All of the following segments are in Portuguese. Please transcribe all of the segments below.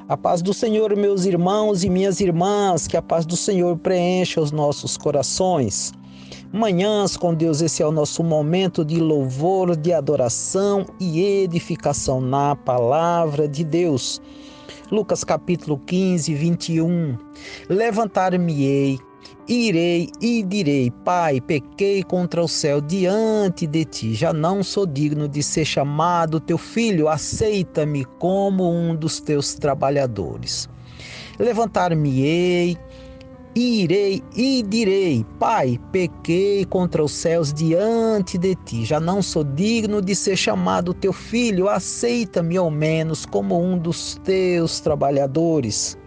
A paz do Senhor, meus irmãos e minhas irmãs, que a paz do Senhor preencha os nossos corações. Manhãs com Deus, esse é o nosso momento de louvor, de adoração e edificação na palavra de Deus. Lucas capítulo 15, 21. Levantar-me-ei, irei e direi: Pai, pequei contra o céu diante de ti, já não sou digno de ser chamado teu filho, aceita-me como um dos teus trabalhadores. Levantar-me-ei, irei e direi: Pai, pequei contra os céus diante de ti, já não sou digno de ser chamado teu filho, aceita-me ao menos como um dos teus trabalhadores.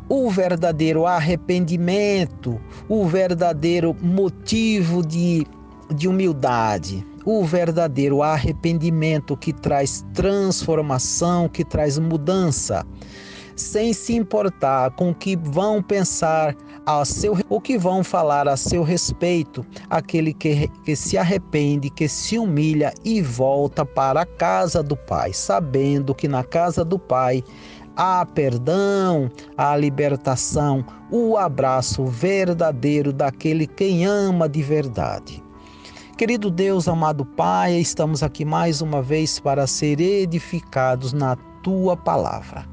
O verdadeiro arrependimento, o verdadeiro motivo de humildade, o verdadeiro arrependimento que traz transformação, que traz mudança, sem se importar com o que vão pensar o que vão falar a seu respeito, aquele que se arrepende, que se humilha e volta para a casa do Pai, sabendo que na casa do Pai há perdão, há libertação, o abraço verdadeiro daquele quem ama de verdade. Querido Deus, amado Pai, estamos aqui mais uma vez para ser edificados na Tua Palavra.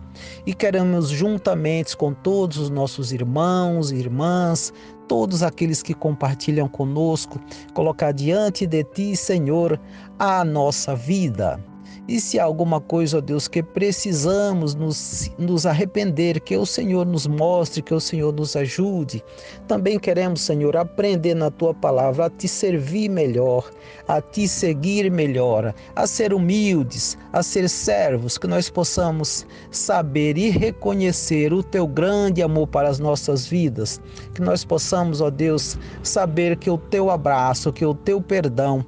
E queremos juntamente com todos os nossos irmãos e irmãs, todos aqueles que compartilham conosco, colocar diante de Ti, Senhor, a nossa vida. E se há alguma coisa, ó Deus, que precisamos nos arrepender, que o Senhor nos mostre, que o Senhor nos ajude. Também queremos, Senhor, aprender na Tua Palavra a Te servir melhor, a Te seguir melhor, a ser humildes, a ser servos, que nós possamos saber e reconhecer o Teu grande amor para as nossas vidas, que nós possamos, ó Deus, saber que o Teu abraço, que o Teu perdão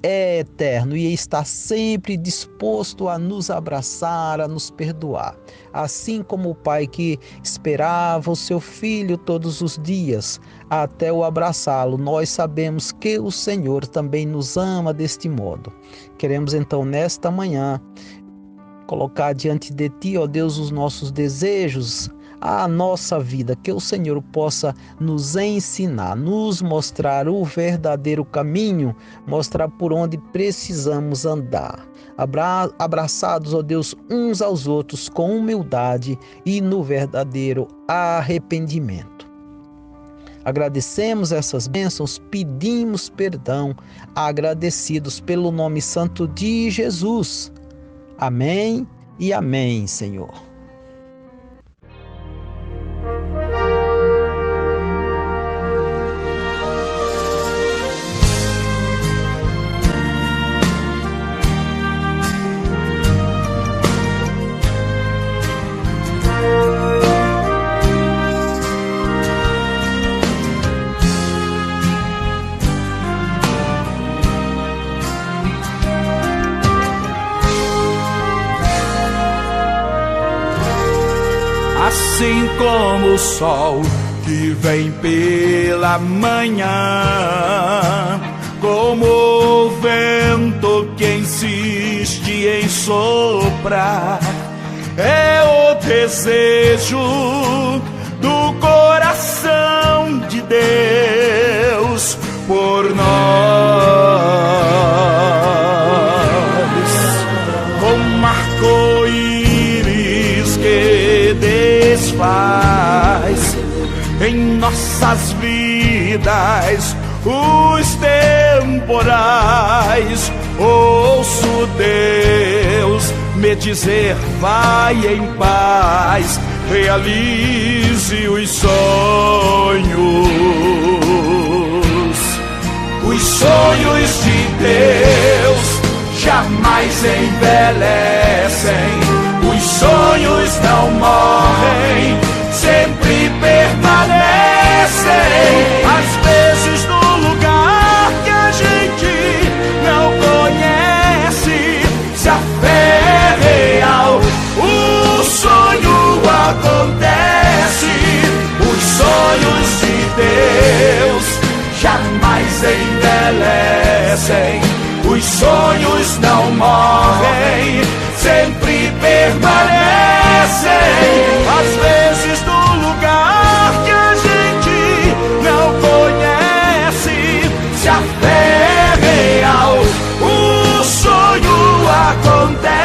é eterno e está sempre disposto a nos abraçar, a nos perdoar. Assim como o pai que esperava o seu filho todos os dias até o abraçá-lo, nós sabemos que o Senhor também nos ama deste modo. Queremos então nesta manhã colocar diante de Ti, ó Deus, os nossos desejos, a nossa vida, que o Senhor possa nos ensinar, nos mostrar o verdadeiro caminho, mostrar por onde precisamos andar. Abraçados, ó Deus, uns aos outros com humildade e no verdadeiro arrependimento. Agradecemos essas bênçãos, pedimos perdão, agradecidos pelo nome santo de Jesus. Amém e amém, Senhor. Assim como o sol que vem pela manhã, como o vento que insiste em soprar, é o desejo do coração de Deus por nós. Como arco-íris que desfaz em nossas vidas os temporais, ouço Deus me dizer: vai em paz, realize os sonhos. Os sonhos de Deus jamais envelhecem, os sonhos não morrem, sempre permanecem. Às vezes no lugar que a gente não conhece, se a fé é real, o sonho acontece. Os sonhos de Deus jamais envelhecem, os sonhos não morrem, sempre permanecem. Às vezes no lugar que a gente não conhece, se a fé é real, o sonho acontece.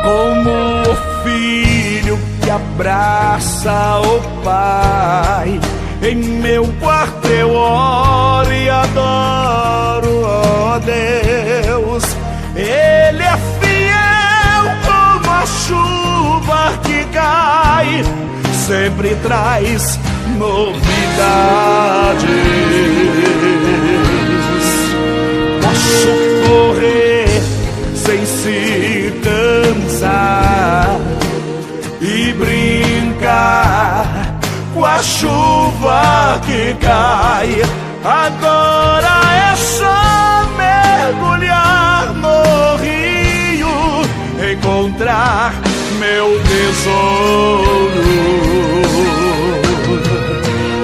Como o filho que abraça o pai, em meu quarto eu oro e adoro, ó Deus. Ele é fiel como a chuva que cai, sempre traz novidades. Posso correr sem se cansar e brincar com a chuva que cai. Agora é só mergulhar no rio, encontrar meu tesouro.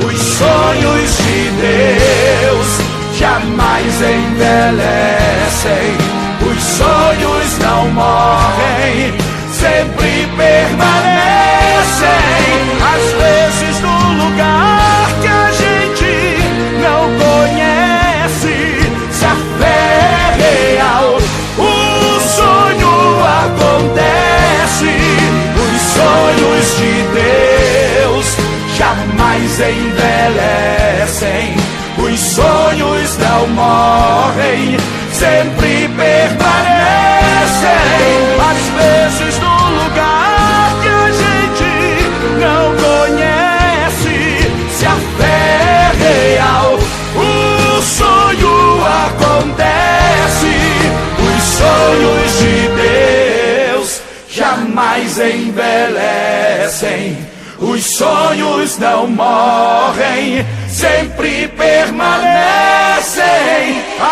Os sonhos de Deus jamais envelhecem, os sonhos não morrem, sempre permanecem. Às vezes no lugar que a gente não conhece, se a fé é real, o sonho acontece. Os sonhos de Deus jamais envelhecem, os sonhos não morrem, sempre permanecem. Às vezes no lugar que a gente não conhece, se a fé é real, o sonho acontece. Os sonhos de Deus jamais envelhecem, os sonhos não morrem, sempre permanecem.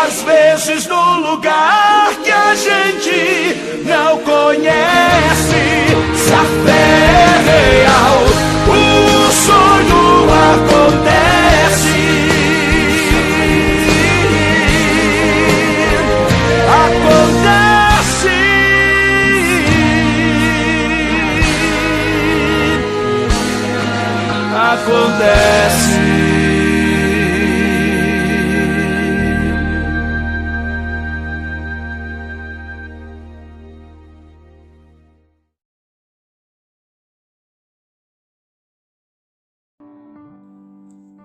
Às vezes no lugar que a gente não conhece, se a fé é real, o sonho acontece. Acontece. Acontece.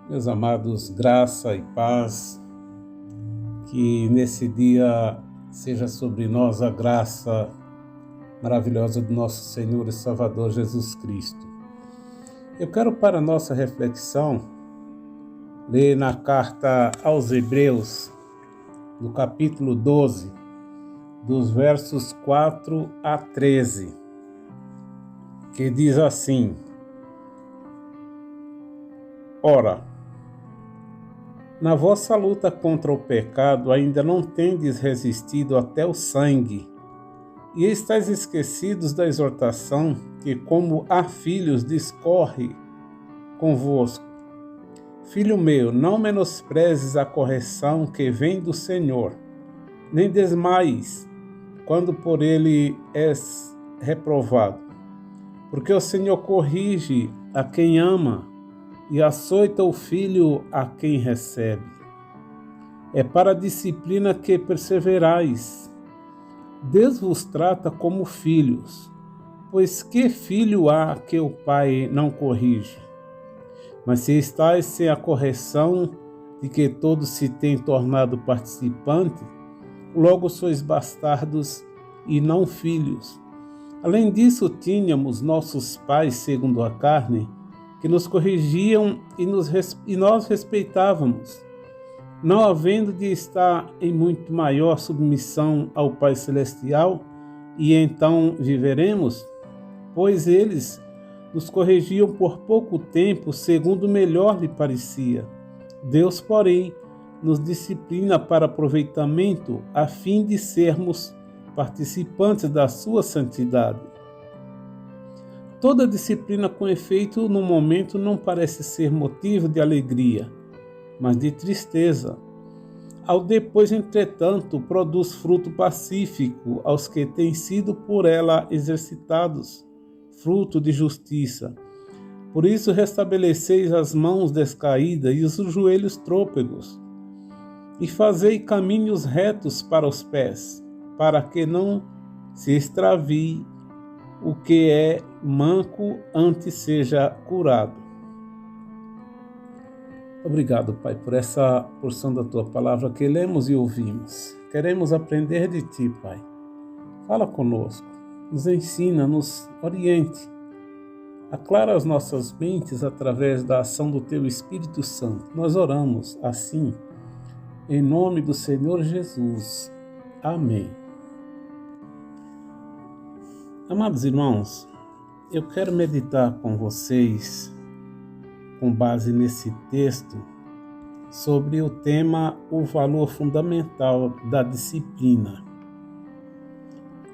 Meus amados, graça e paz, que nesse dia seja sobre nós a graça maravilhosa do nosso Senhor e Salvador Jesus Cristo. Eu quero, para nossa reflexão, ler na carta aos Hebreus, no capítulo 12, dos versos 4 a 13, que diz assim: Ora, na vossa luta contra o pecado ainda não tendes resistido até o sangue, e estáis esquecidos da exortação que, como a filhos, discorre convosco. Filho meu, não menosprezes a correção que vem do Senhor, nem desmaies quando por ele és reprovado. Porque o Senhor corrige a quem ama e açoita o filho a quem recebe. É para a disciplina que perseverais. Deus vos trata como filhos, pois que filho há que o pai não corrige? Mas se estáis sem a correção de que todos se têm tornado participantes, logo sois bastardos e não filhos. Além disso, tínhamos nossos pais segundo a carne, que nos corrigiam e nós respeitávamos, não havendo de estar em muito maior submissão ao Pai Celestial, e então viveremos? Pois eles nos corrigiam por pouco tempo, segundo melhor lhe parecia. Deus, porém, nos disciplina para aproveitamento, a fim de sermos participantes da sua santidade. Toda disciplina com efeito no momento não parece ser motivo de alegria, mas de tristeza. Ao depois, entretanto, produz fruto pacífico aos que têm sido por ela exercitados, fruto de justiça. Por isso restabeleceis as mãos descaídas e os joelhos trôpegos, e fazei caminhos retos para os pés, para que não se extravie o que é manco, antes seja curado. Obrigado, Pai, por essa porção da Tua palavra que lemos e ouvimos. Queremos aprender de Ti, Pai. Fala conosco, nos ensina, nos oriente. Aclara as nossas mentes através da ação do Teu Espírito Santo. Nós oramos assim, em nome do Senhor Jesus. Amém. Amados irmãos, eu quero meditar com vocês, com base nesse texto, sobre o tema o valor fundamental da disciplina.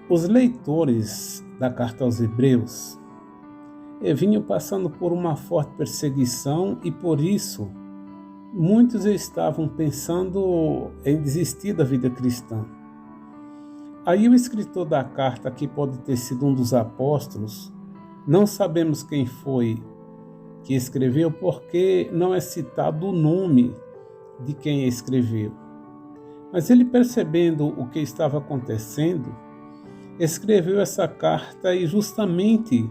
Os leitores da carta aos Hebreus vinham passando por uma forte perseguição e por isso muitos estavam pensando em desistir da vida cristã. Aí o escritor da carta, que pode ter sido um dos apóstolos, não sabemos quem foi que escreveu, porque não é citado o nome de quem escreveu. Mas ele, percebendo o que estava acontecendo, escreveu essa carta e justamente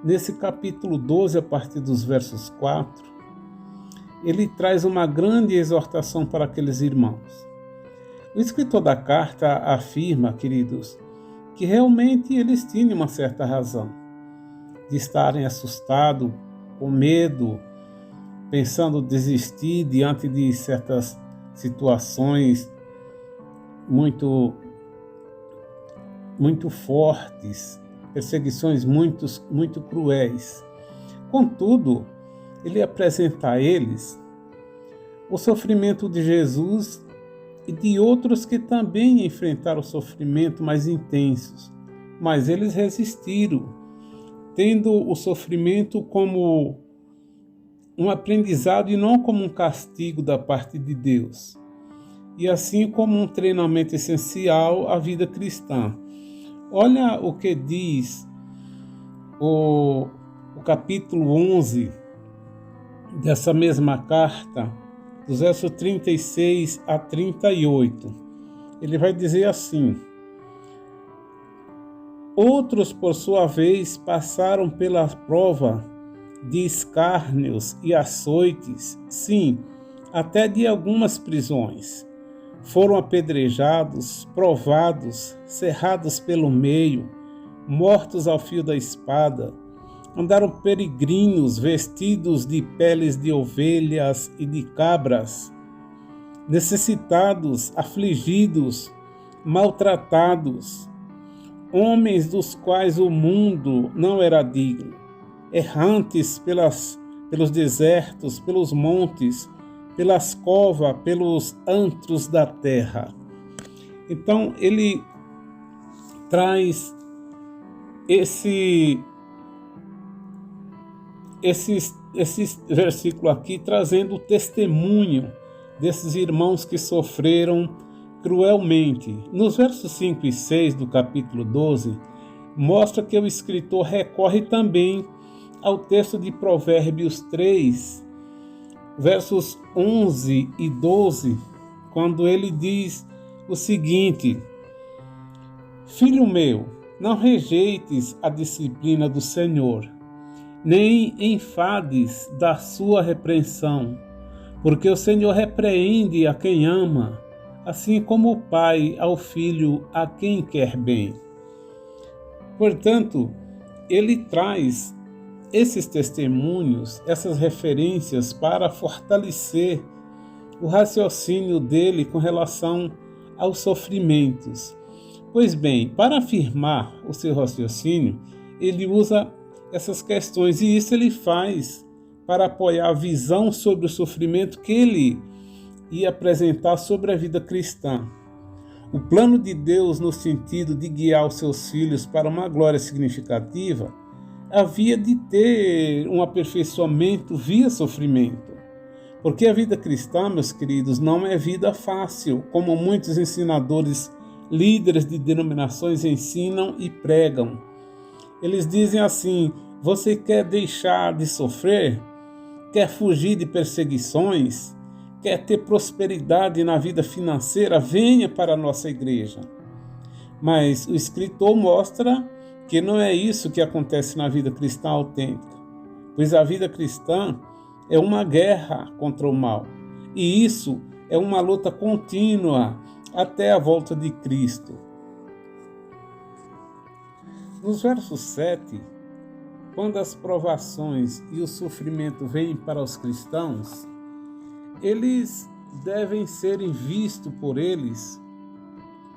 nesse capítulo 12, a partir dos versos 4, ele traz uma grande exortação para aqueles irmãos. O escritor da carta afirma, queridos, que realmente eles tinham uma certa razão de estarem assustados, com medo, pensando desistir diante de certas situações muito fortes, perseguições muito cruéis. Contudo, ele apresenta a eles o sofrimento de Jesus e de outros que também enfrentaram sofrimento mais intensos, mas eles resistiram, tendo o sofrimento como um aprendizado e não como um castigo da parte de Deus, e assim como um treinamento essencial à vida cristã. Olha o que diz o capítulo 11 dessa mesma carta, dos versos 36 a 38. Ele vai dizer assim: outros, por sua vez, passaram pela prova de escárnios e açoites, sim, até de algumas prisões. Foram apedrejados, provados, cerrados pelo meio, mortos ao fio da espada. Andaram peregrinos vestidos de peles de ovelhas e de cabras, necessitados, afligidos, maltratados, homens dos quais o mundo não era digno, errantes pelos desertos, pelos montes, pelas covas, pelos antros da terra. Então ele traz esse versículo aqui, trazendo o testemunho desses irmãos que sofreram cruelmente. Nos versos 5 e 6 do capítulo 12, mostra que o escritor recorre também ao texto de Provérbios 3, versos 11 e 12, quando ele diz o seguinte: filho meu, não rejeites a disciplina do Senhor, nem enfades da sua repreensão, porque o Senhor repreende a quem ama, assim como o pai ao filho a quem quer bem. Portanto, ele traz esses testemunhos, essas referências para fortalecer o raciocínio dele com relação aos sofrimentos. Pois bem, para afirmar o seu raciocínio, ele usa essas questões, e isso ele faz para apoiar a visão sobre o sofrimento que ele ia apresentar sobre a vida cristã. O plano de Deus, no sentido de guiar os seus filhos para uma glória significativa, havia de ter um aperfeiçoamento via sofrimento. Porque a vida cristã, meus queridos, não é vida fácil, como muitos ensinadores, líderes de denominações ensinam e pregam. Eles dizem assim: você quer deixar de sofrer? Quer fugir de perseguições? Quer ter prosperidade na vida financeira? Venha para a nossa igreja. Mas o escritor mostra que não é isso que acontece na vida cristã autêntica, pois a vida cristã é uma guerra contra o mal, e isso é uma luta contínua até a volta de Cristo. Nos versos 7, quando as provações e o sofrimento vêm para os cristãos, eles devem ser vistos por eles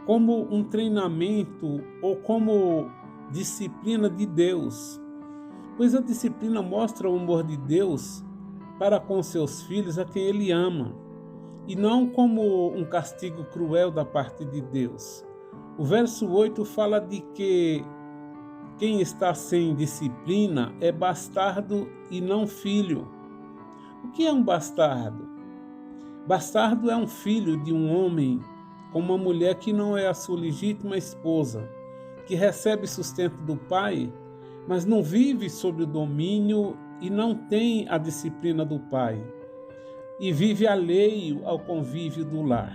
como um treinamento ou como disciplina de Deus, pois a disciplina mostra o amor de Deus para com seus filhos a quem Ele ama, e não como um castigo cruel da parte de Deus. O verso 8 fala de que quem está sem disciplina é bastardo e não filho. O que é um bastardo? Bastardo é um filho de um homem com uma mulher que não é a sua legítima esposa, que recebe sustento do pai, mas não vive sob o domínio e não tem a disciplina do pai, e vive alheio ao convívio do lar.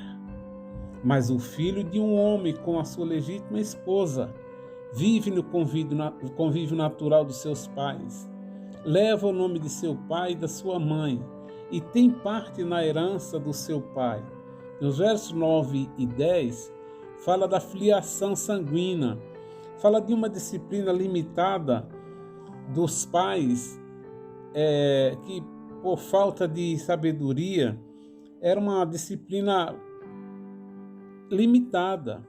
Mas o filho de um homem com a sua legítima esposa vive no convívio natural dos seus pais, leva o nome de seu pai e da sua mãe, e tem parte na herança do seu pai. Nos versos 9 e 10, fala da filiação sanguínea, fala de uma disciplina limitada dos pais, que por falta de sabedoria, era uma disciplina limitada.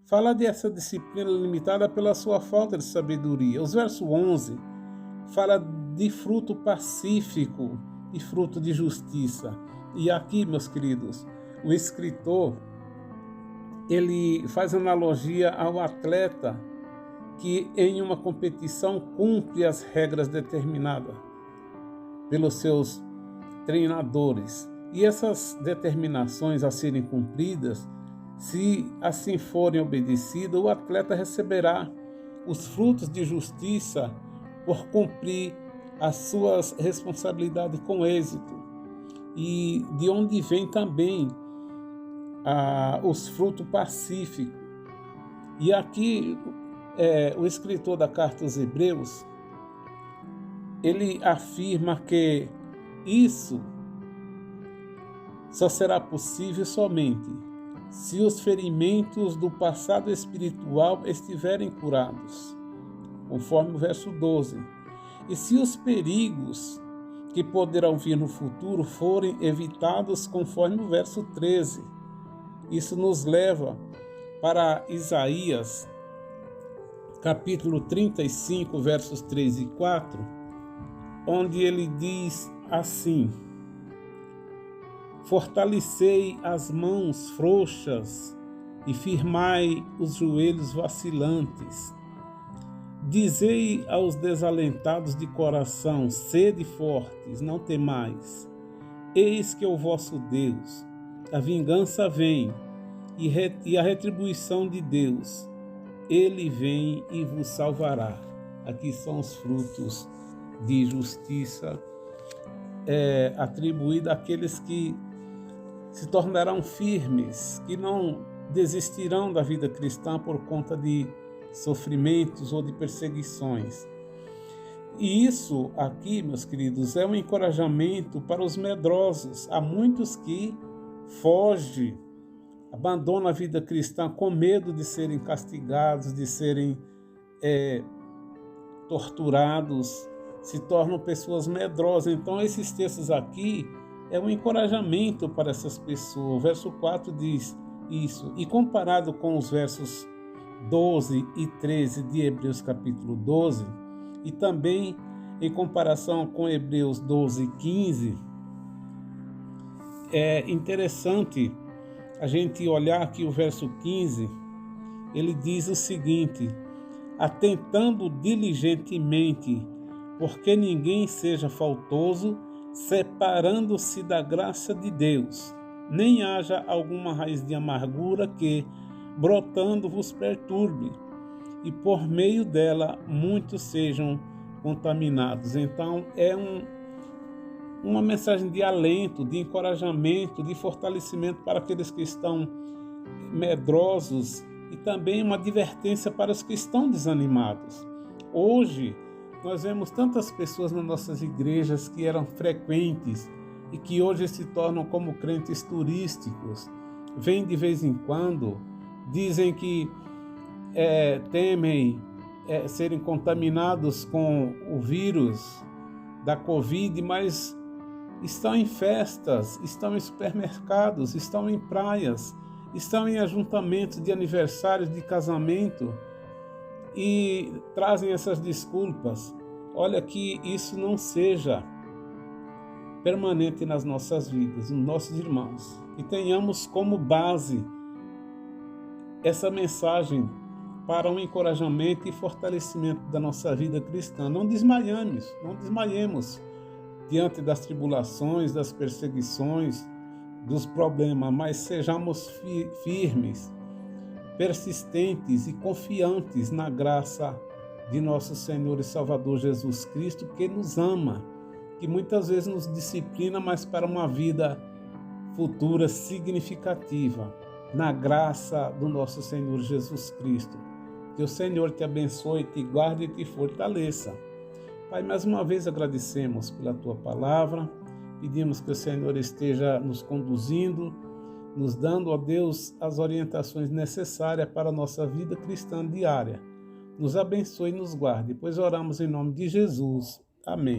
Fala dessa disciplina limitada pela sua falta de sabedoria. Os versos 11 fala de fruto pacífico e fruto de justiça. E aqui, meus queridos, o escritor, ele faz analogia ao atleta que em uma competição cumpre as regras determinadas pelos seus treinadores. E essas determinações a serem cumpridas, se assim forem obedecidas, o atleta receberá os frutos de justiça por cumprir as suas responsabilidades com êxito. E de onde vem também os frutos pacíficos. E aqui o escritor da carta aos Hebreus, ele afirma que isso só será possível somente se os ferimentos do passado espiritual estiverem curados, conforme o verso 12, e se os perigos que poderão vir no futuro forem evitados, conforme o verso 13. Isso nos leva para Isaías, capítulo 35, versos 3 e 4, onde ele diz assim: fortalecei as mãos frouxas e firmai os joelhos vacilantes. Dizei aos desalentados de coração: sede fortes, não temais. Eis que é o vosso Deus. A vingança vem e a retribuição de Deus. Ele vem e vos salvará. Aqui são os frutos de justiça atribuídos àqueles que se tornarão firmes, que não desistirão da vida cristã por conta de sofrimentos ou de perseguições. E isso aqui, meus queridos, é um encorajamento para os medrosos. Há muitos que fogem, abandonam a vida cristã com medo de serem castigados, de serem torturados, se tornam pessoas medrosas. Então, esses textos aqui é um encorajamento para essas pessoas. O verso 4 diz isso. E comparado com os versos 12 e 13 de Hebreus capítulo 12, e também em comparação com Hebreus 12 e 15, é interessante a gente olhar aqui o verso 15, ele diz o seguinte: atentando diligentemente, porque ninguém seja faltoso, separando-se da graça de Deus, nem haja alguma raiz de amargura que, brotando, vos perturbe, e por meio dela muitos sejam contaminados. Então é uma mensagem de alento, de encorajamento, de fortalecimento para aqueles que estão medrosos e também uma advertência para os que estão desanimados. Hoje nós vemos tantas pessoas nas nossas igrejas que eram frequentes e que hoje se tornam como crentes turísticos. Vêm de vez em quando, dizem que temem serem contaminados com o vírus da Covid, mas estão em festas, estão em supermercados, estão em praias, estão em ajuntamentos de aniversários, de casamento e trazem essas desculpas. Olha, que isso não seja permanente nas nossas vidas, nos nossos irmãos. E tenhamos como base essa mensagem para um encorajamento e fortalecimento da nossa vida cristã. Não desmaiemos diante das tribulações, das perseguições, dos problemas, mas sejamos firmes, persistentes e confiantes na graça de nosso Senhor e Salvador Jesus Cristo, que nos ama, que muitas vezes nos disciplina, mas para uma vida futura significativa, na graça do nosso Senhor Jesus Cristo. Que o Senhor te abençoe, te guarde e te fortaleça. Pai, mais uma vez agradecemos pela Tua palavra, pedimos que o Senhor esteja nos conduzindo, nos dando, ó Deus, as orientações necessárias para a nossa vida cristã diária. Nos abençoe e nos guarde, pois oramos em nome de Jesus. Amém.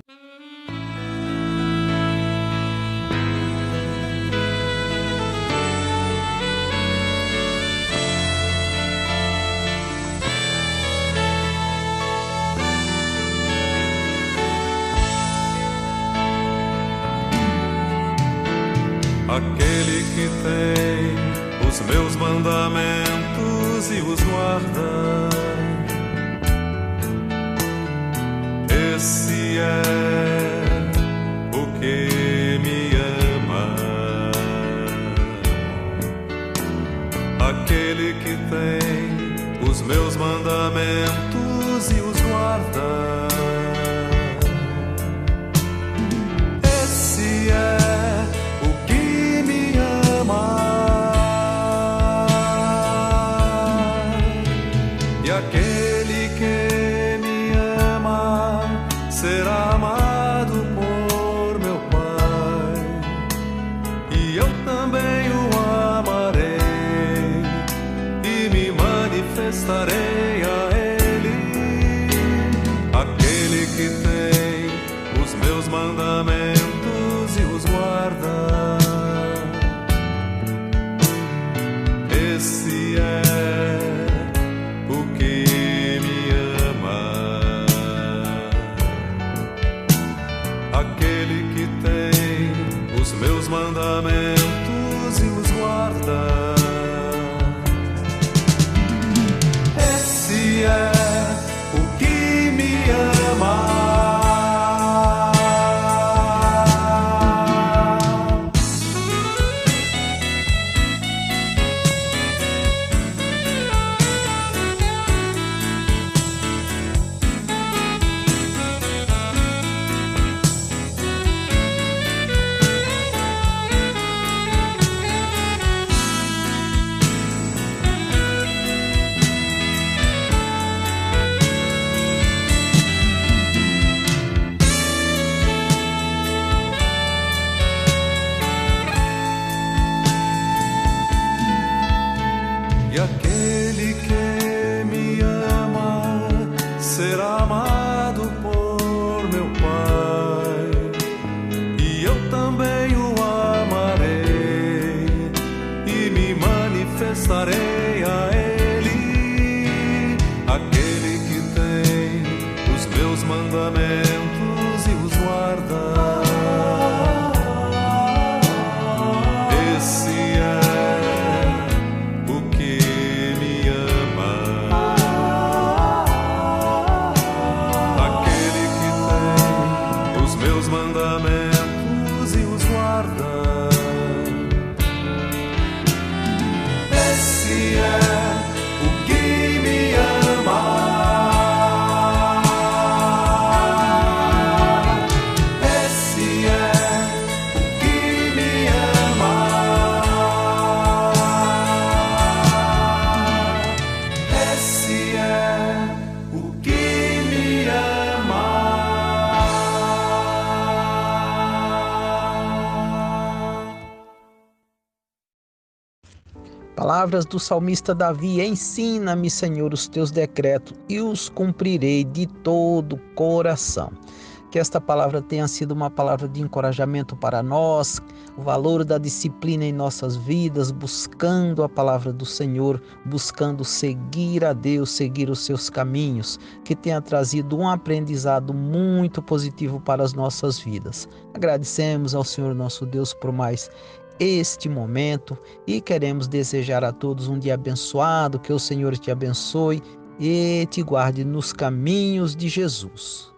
Aquele que tem os meus mandamentos e os guarda, esse é o que me ama. Aquele que tem os meus mandamentos e os guarda, esse é aquele que me ama será amado por meu Pai, e eu também o amarei e me manifestarei a Ele. Aquele que tem os meus mandamentos e os guarda, esse é aquele que tem os meus mandamentos e os guarda. Esse Palavras do salmista Davi: ensina-me, Senhor, os teus decretos e os cumprirei de todo o coração. Que esta palavra tenha sido uma palavra de encorajamento para nós, o valor da disciplina em nossas vidas, buscando a palavra do Senhor, buscando seguir a Deus, seguir os seus caminhos, que tenha trazido um aprendizado muito positivo para as nossas vidas. Agradecemos ao Senhor nosso Deus por mais este momento e queremos desejar a todos um dia abençoado, que o Senhor te abençoe e te guarde nos caminhos de Jesus.